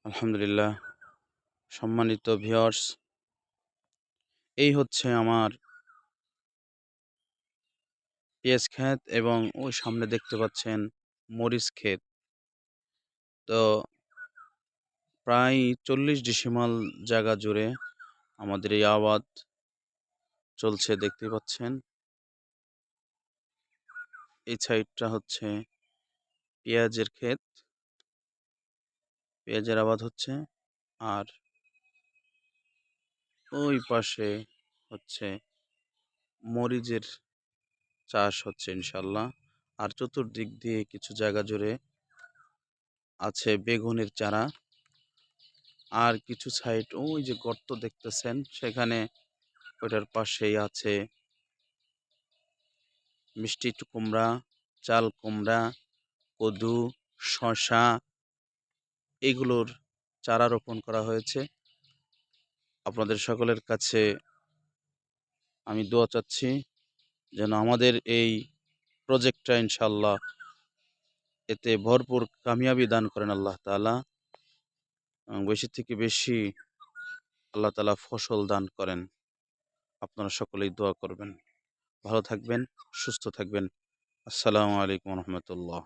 আলহামদুলিল্লাহ। সম্মানিত ভিউয়ার্স, এই হচ্ছে আমার পেঁয়াজ ক্ষেত এবং ওই সামনে দেখতে পাচ্ছেন মরিচ ক্ষেত। তো প্রায় ৪০ ডিসিমাল জায়গা জুড়ে আমাদের এই আবাদ চলছে দেখতে পাচ্ছেন। এই সাইডটা হচ্ছে পেঁয়াজের ক্ষেত, পেঁয়াজের আবাদ হচ্ছে। আর ওই পাশে হচ্ছে মরিচের চাষ হচ্ছে ইনশাআল্লাহ। আর চতুর্দিক দিয়ে কিছু জায়গা জুড়ে আছে বেগুনের চারা। আর কিছু সাইড ওই যে গর্ত দেখতেছেন সেখানে ওইটার পাশেই আছে মিষ্টি কুমড়া, চাল কুমড়া, কদু, শসা এগুলোর চারা রোপণ করা হয়েছে। আপনাদের সকলের কাছে আমি দোয়া চাচ্ছি যেন আমাদের এই প্রজেক্টটা ইনশাআল্লাহ এতে ভরপুর কামিয়াবি দান করেন আল্লাহ তাআলা। বেশি থেকে বেশি আল্লাহ তাআলা ফসল দান করেন। আপনারা সকলেই দোয়া করবেন। ভালো থাকবেন, সুস্থ থাকবেন। আসসালামু আলাইকুম রহমতুল্লাহ।